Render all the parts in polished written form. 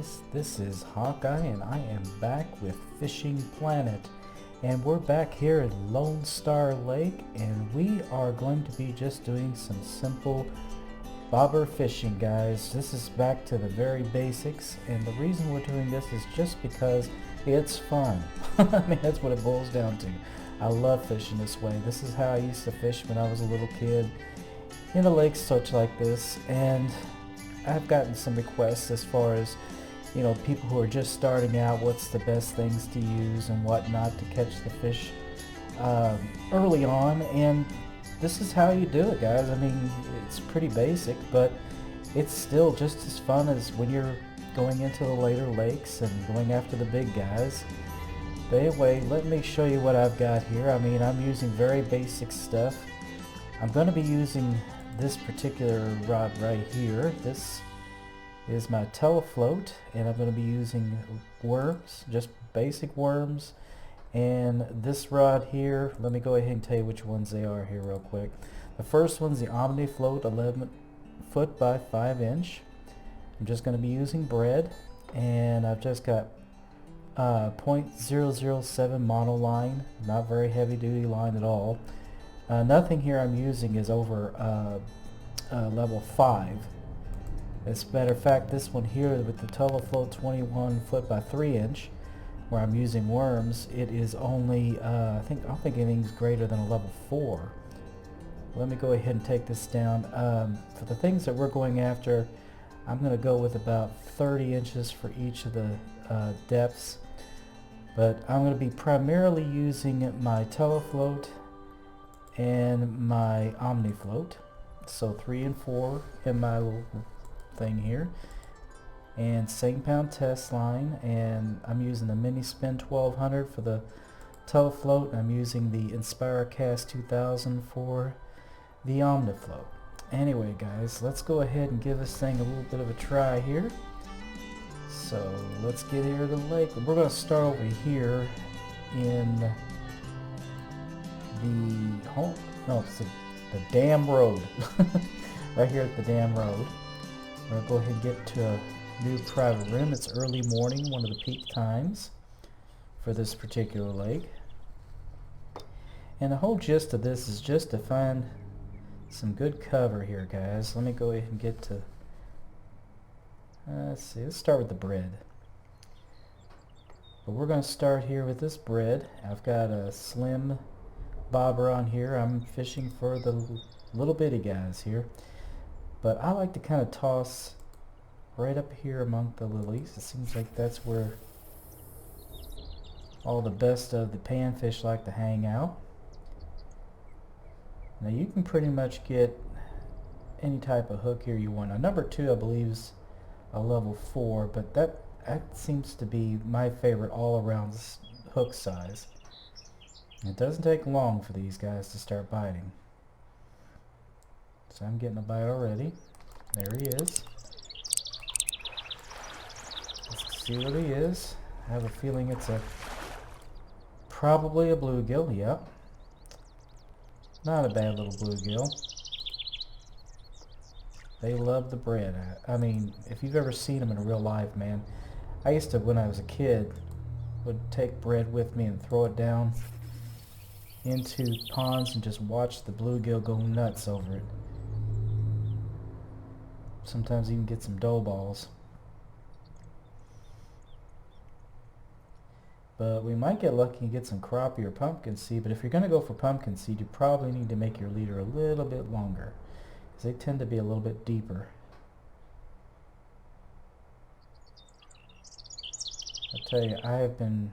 guys, this is Hawkeye and I am back with Fishing Planet, and we're back here at Lone Star Lake, and we are going to be just doing some simple bobber fishing, guys. This is back to the very basics, and the reason we're doing this is just because it's fun. I mean, that's what it boils down to. I love fishing this way. This is how I used to fish when I was a little kid in the lakes such like this, and I've gotten some requests as far as, you know, people who are just starting out, what's the best things to use and whatnot to catch the fish early on, and this is how you do it, guys. I mean, it's pretty basic, but it's still just as fun as when you're going into the later lakes and going after the big guys. But anyway, let me show you what I've got here. I mean, I'm using very basic stuff. I'm going to be using this particular rod right here. This is my telefloat, and I'm going to be using worms, just basic worms. And this rod here, let me go ahead and tell you which ones they are here real quick. The first one's the OmniFloat 11 foot by 5 inch. I'm just going to be using bread, and I've just got 0.007 monoline, not very heavy duty line at all. Nothing here I'm using is over level 5. As a matter of fact, this one here with the telefloat 21 foot by 3 inch, where I'm using worms, it is only I don't think anything's greater than a level 4. Let me go ahead and take this down. For the things that we're going after, I'm going to go with about 30 inches for each of the depths, but I'm going to be primarily using my telefloat and my OmniFloat, so 3 and 4 in my little thing here, and same pound test line, and I'm using the Mini Spin 1200 for the telefloat, and I'm using the InspireCast 2000 for the OmniFloat. Anyway, guys, let's go ahead and give this thing a little bit of a try here. So let's get here to the lake. We're going to start over here in it's the dam road. Right here at the dam road. We're going to go ahead and get to a new private rim. It's early morning, one of the peak times for this particular lake. And the whole gist of this is just to find some good cover here, guys. Let me go ahead and get to, let's start with the bread. But we're going to start here with this bread. I've got a slim bobber on here. I'm fishing for the little bitty guys here, but I like to kind of toss right up here among the lilies. It seems like that's where all the best of the panfish like to hang out. Now you can pretty much get any type of hook here you want. Now number 2 I believe is a level 4, but that seems to be my favorite all around hook size. It doesn't take long for these guys to start biting. So I'm getting a bite already. There he is. Let's see what he is. I have a feeling it's probably a bluegill. Yep. Not a bad little bluegill. They love the bread. I mean, if you've ever seen them in real life, man. I used to, when I was a kid, would take bread with me and throw it down into ponds and just watch the bluegill go nuts over it. Sometimes even get some dough balls. But we might get lucky and get some crappie or pumpkin seed, but if you're going to go for pumpkin seed, you probably need to make your leader a little bit longer, because they tend to be a little bit deeper. I tell you, I have been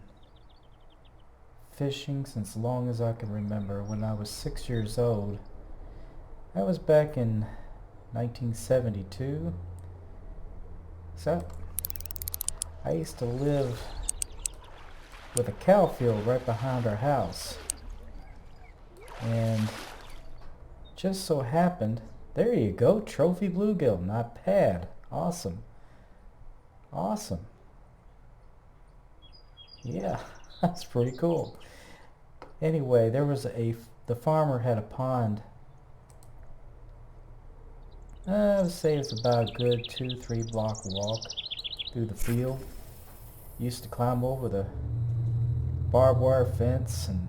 fishing since long as I can remember. When I was 6 years old, that was back in 1972. So I used to live with a cow field right behind our house, and just so happened, there you go, trophy bluegill, not bad. Awesome. Awesome. Yeah, that's pretty cool. Anyway, there was the farmer had a pond. I would say it's about a good 2-3 block walk through the field. Used to climb over the barbed wire fence, and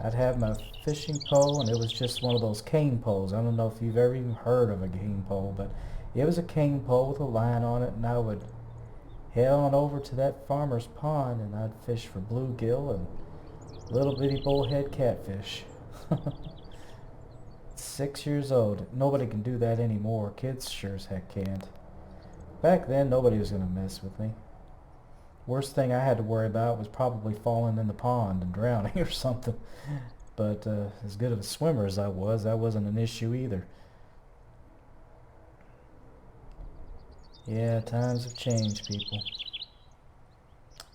I'd have my fishing pole, and it was just one of those cane poles. I don't know if you've ever even heard of a cane pole, but it was a cane pole with a line on it, and I would head on over to that farmer's pond, and I'd fish for bluegill and little bitty bullhead catfish. 6 years old. Nobody can do that anymore. Kids sure as heck can't. Back then, nobody was going to mess with me. Worst thing I had to worry about was probably falling in the pond and drowning or something. But as good of a swimmer as I was, that wasn't an issue either. Yeah, times have changed, people.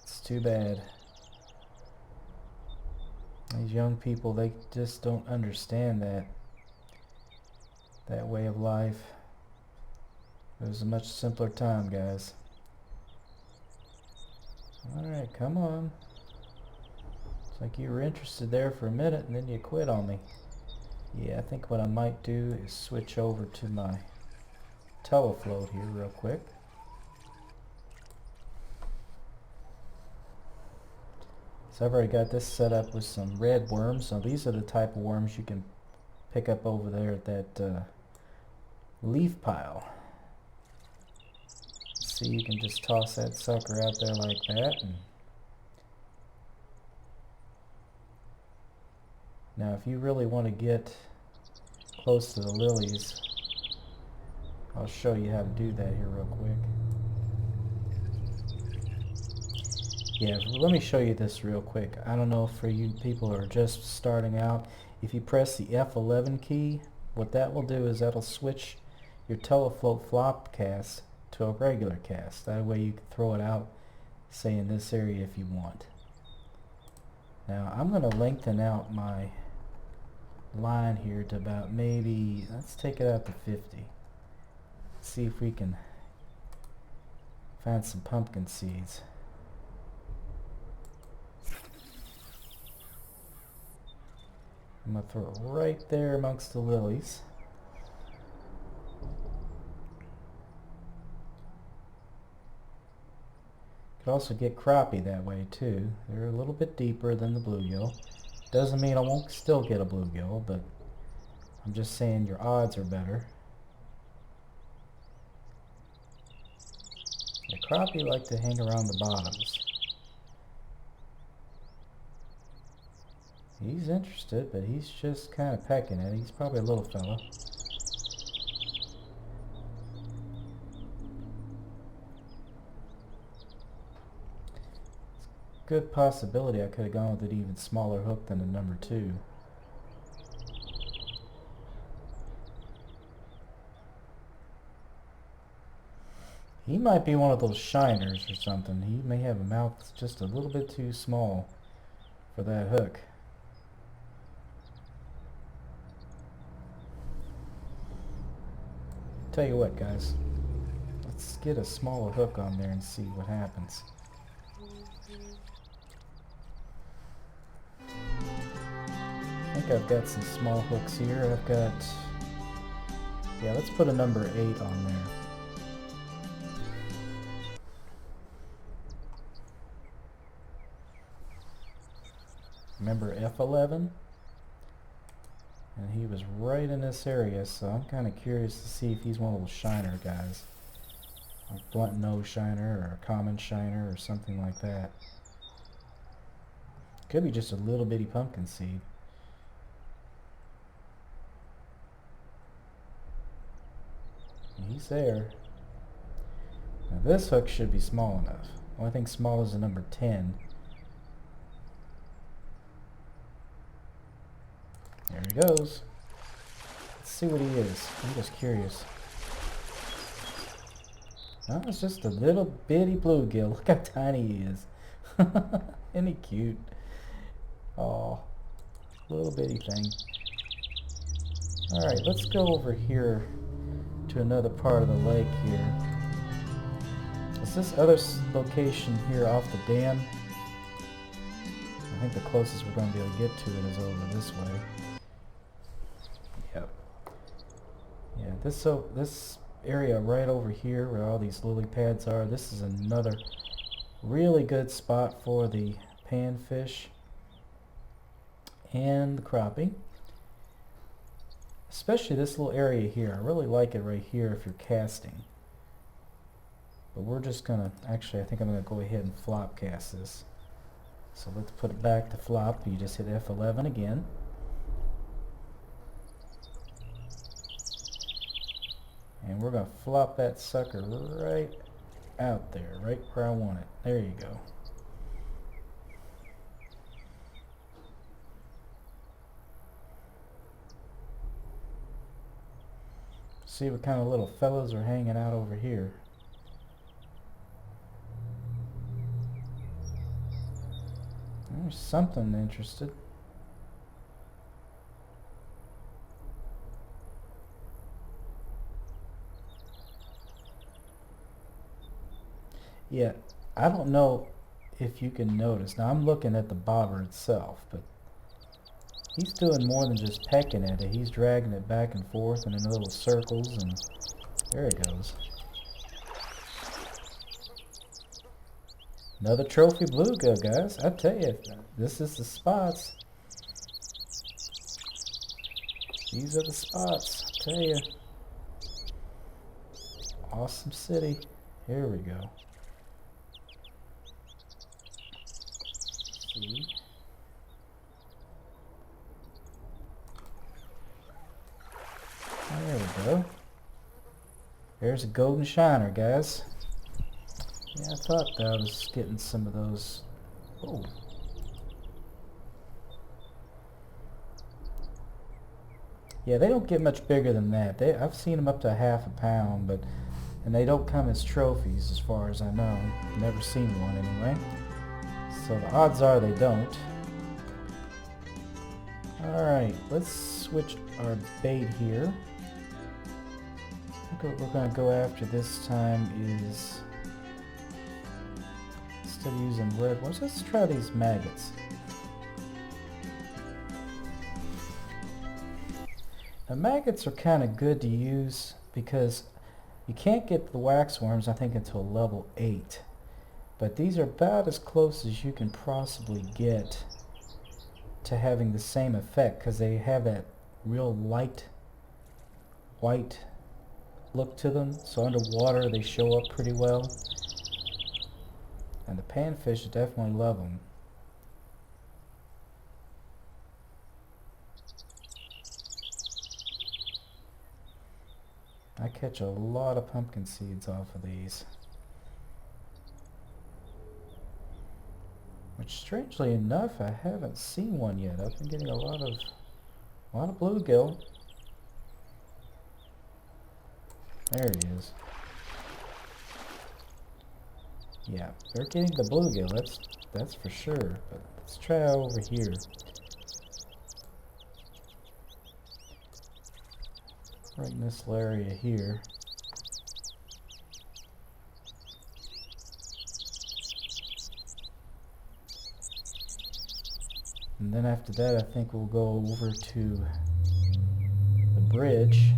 It's too bad. These young people, they just don't understand that way of life. It was a much simpler time, guys. Alright, come on. It's like you were interested there for a minute and then you quit on me. Yeah, I think what I might do is switch over to my telefloat here real quick. So I've already got this set up with some red worms. So these are the type of worms you can pick up over there at that leaf pile. See, you can just toss that sucker out there like that. And now if you really want to get close to the lilies, I'll show you how to do that here real quick. Yeah, let me show you this real quick. I don't know, for you people who are just starting out, if you press the F11 key, what that will do is that'll switch your telefloat flop cast to a regular cast. That way you can throw it out, say in this area if you want. Now I'm going to lengthen out my line here to about maybe, let's take it out to 50. Let's see if we can find some pumpkin seeds. I'm going to throw it right there amongst the lilies. Could also get crappie that way too. They're a little bit deeper than the bluegill. Doesn't mean I won't still get a bluegill, but I'm just saying your odds are better. The crappie like to hang around the bottoms. He's interested, but he's just kind of pecking at it. He's probably a little fella. Good possibility I could have gone with an even smaller hook than the number 2. He might be one of those shiners or something. He may have a mouth that's just a little bit too small for that hook. Tell you what, guys, let's get a smaller hook on there and see what happens. I think I've got some small hooks here. I've got, yeah, let's put a number 8 on there. Remember F11? And he was right in this area, so I'm kind of curious to see if he's one of those shiner guys. A blunt nose shiner or a common shiner or something like that. Could be just a little bitty pumpkin seed. And he's there. Now this hook should be small enough. Only thing small is the number 10. There he goes. Let's see what he is. I'm just curious. No, it's just a little bitty bluegill. Look how tiny he is. Isn't he cute? Oh, little bitty thing. Alright, let's go over here to another part of the lake here. Is this other location here off the dam? I think the closest we're going to be able to get to it is over this way. Yep. Yeah, this area right over here where all these lily pads are. This is another really good spot for the panfish and the crappie. Especially this little area here. I really like it right here if you're casting. But we're just gonna, actually I think I'm gonna go ahead and flop cast this. So let's put it back to flop. You just hit F11 again. And we're gonna flop that sucker right out there, right where I want it. There you go. See what kind of little fellows are hanging out over here. There's something interested. Yeah, I don't know if you can notice. Now I'm looking at the bobber itself, but he's doing more than just pecking at it. He's dragging it back and forth and in little circles, and there it goes. Another trophy bluegill, guys. I tell you, this is the spots. These are the spots, I tell you. Awesome city. Here we go. See? There we go. There's a golden shiner, guys. Yeah, I thought that I was getting some of those. Oh. Yeah, they don't get much bigger than that. I've seen them up to ½ a pound, and they don't come as trophies as far as I know. Never seen one anyway. So the odds are they don't. Alright, let's switch our bait here. I think what we're going to go after this time is, instead of using red ones, let's try these maggots. Now maggots are kind of good to use because you can't get the waxworms, I think, until level 8. But these are about as close as you can possibly get to having the same effect, because they have that real light white look to them. So underwater they show up pretty well. And the panfish definitely love them. I catch a lot of pumpkin seeds off of these. Which, strangely enough, I haven't seen one yet. I've been getting a lot of bluegill. There he is. Yeah, they're getting the bluegill, that's for sure. But let's try over here. Right in this little area here. And then after that, I think we'll go over to the bridge.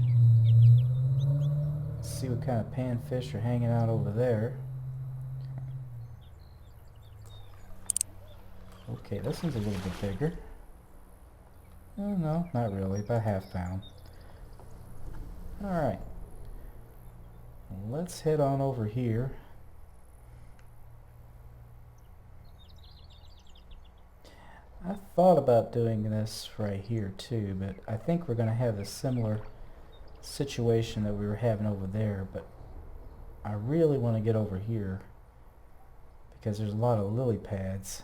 See what kind of panfish are hanging out over there. Okay, this one's a little bit bigger. Oh, no, not really, about ½ pound. Alright. Let's head on over here. I thought about doing this right here too, but I think we're going to have a similar situation that we were having over there, but I really want to get over here because there's a lot of lily pads.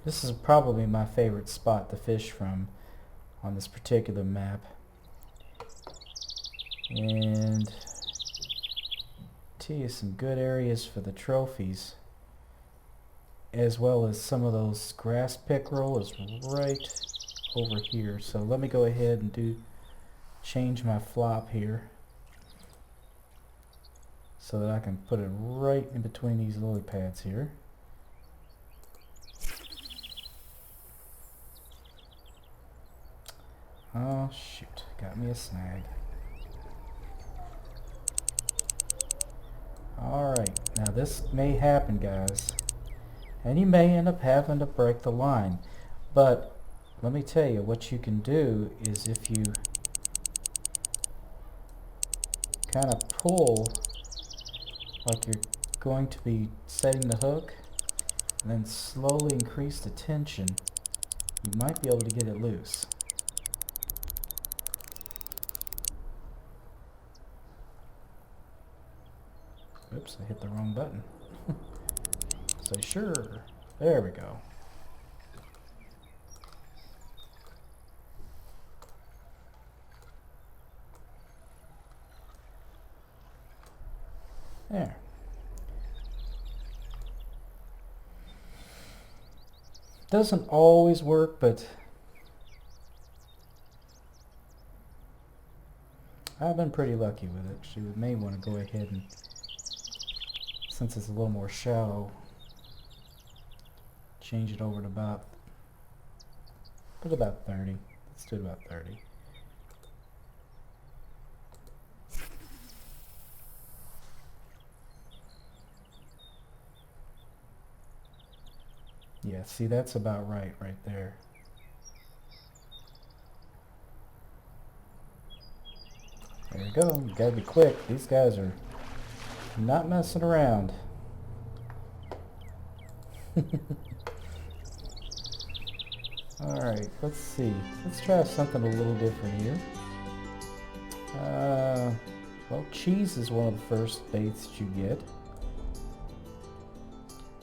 This is probably my favorite spot to fish from on this particular map. And tell you some good areas for the trophies, as well as some of those grass pickerel is right over here. So let me go ahead and change my flop here so that I can put it right in between these lily pads here. Oh shoot, got me a snag. Alright, now this may happen, guys. And you may end up having to break the line. But let me tell you, what you can do is if you kind of pull like you're going to be setting the hook, and then slowly increase the tension, you might be able to get it loose. Oops, I hit the wrong button. Say sure. There we go. There. Doesn't always work, but I've been pretty lucky with it. So you may want to go ahead and, since it's a little more shallow, change it over to about 30. Let's do about 30. Yeah, see, that's about right there. There you go. You gotta be quick. These guys are not messing around. Alright, let's see. Let's try something a little different here. Well, cheese is one of the first baits that you get.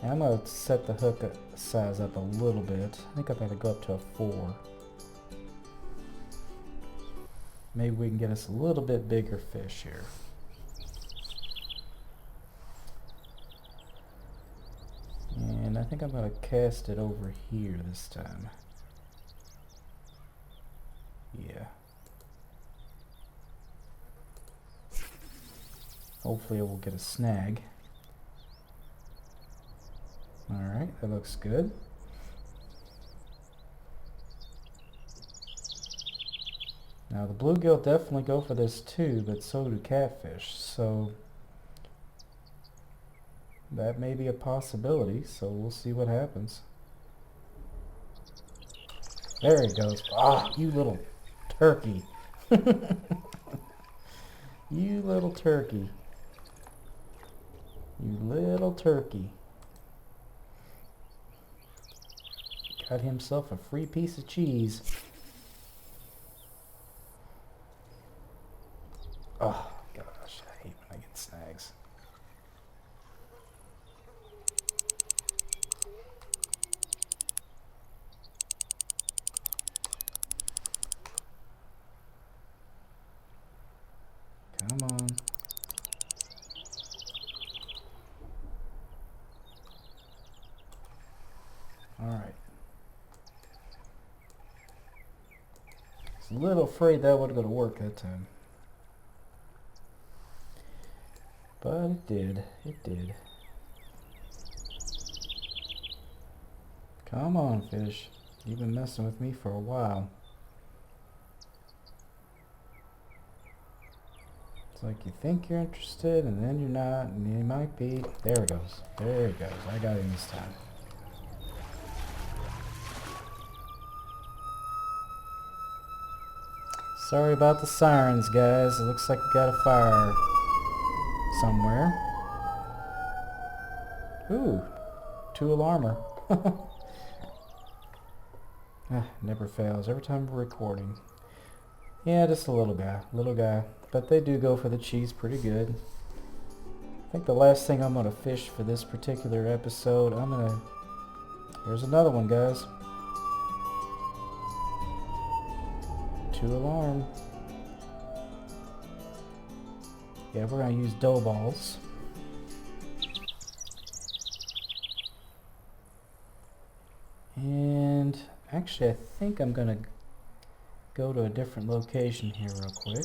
And I'm going to set the hook size up a little bit. I think I've got to go up to a 4. Maybe we can get us a little bit bigger fish here. And I think I'm going to cast it over here this time. Yeah. Hopefully it will get a snag. Alright, that looks good. Now the bluegill definitely go for this too, but so do catfish, so that may be a possibility, so we'll see what happens. There he goes. Ah, you little turkey. You little turkey. You little turkey. Got himself a free piece of cheese. Oh gosh, I hate when I get snags. Come on. Alright. I was a little afraid that wasn't going to work that time. But it did. It did. Come on, fish. You've been messing with me for a while. It's like you think you're interested, and then you're not, and you might be. There it goes. There it goes. I got him this time. Sorry about the sirens, guys. It looks like we got a fire somewhere. Ooh, 2 alarmer. Never fails. Every time we're recording. Yeah, just a little guy. But they do go for the cheese pretty good. I think the last thing I'm going to fish for this particular episode, here's another one, guys. 2 alarm. Yeah, we're going to use dough balls. And actually, I think I'm going to go to a different location here real quick.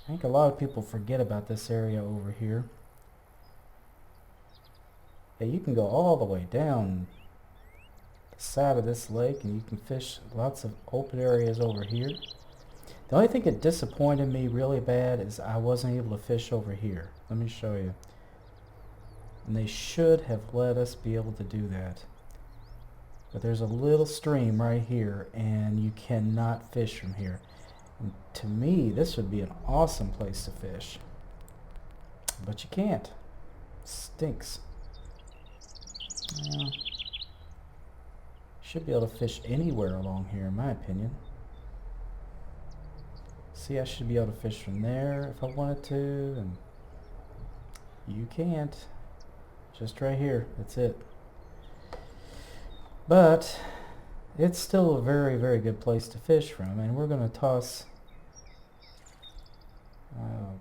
I think a lot of people forget about this area over here. Yeah, you can go all the way down side of this lake, and you can fish lots of open areas over here. The only thing that disappointed me really bad is I wasn't able to fish over here. Let me show you. And they should have let us be able to do that. But there's a little stream right here, and you cannot fish from here. And to me, this would be an awesome place to fish. But you can't. Stinks. Well, should be able to fish anywhere along here, in my opinion. See, I should be able to fish from there if I wanted to, and you can't. Just right here, that's it. But it's still a very, very good place to fish from, and we're going to toss.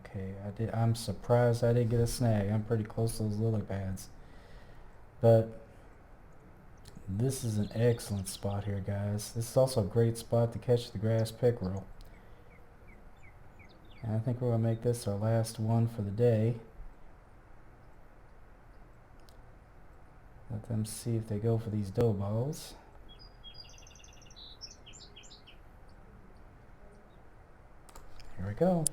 Okay, I'm surprised I didn't get a snag. I'm pretty close to those lily pads. But this is an excellent spot here, guys. This is also a great spot to catch the grass pickerel. And I think we're going to make this our last one for the day. Let them see if they go for these dough balls. Here we go.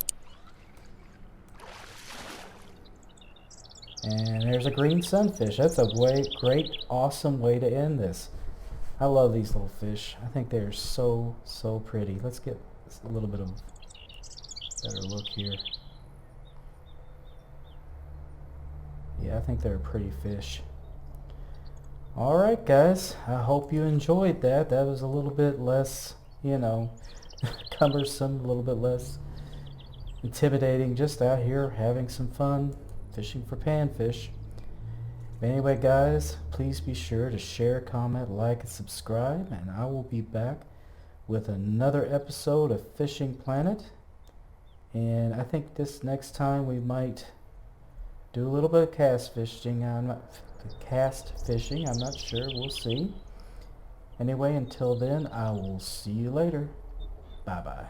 And there's a green sunfish. That's a great, awesome way to end this. I love these little fish. I think they're so, so pretty. Let's get a little bit of better look here. Yeah, I think they're a pretty fish. Alright guys, I hope you enjoyed that. That was a little bit less, you know, cumbersome, a little bit less intimidating. Just out here having some fun fishing for panfish. But anyway guys, please be sure to share, comment, like, and subscribe, and I will be back with another episode of Fishing Planet. And I think this next time we might do a little bit of cast fishing. I'm not sure. We'll see. Anyway, until then, I will see you later. Bye bye.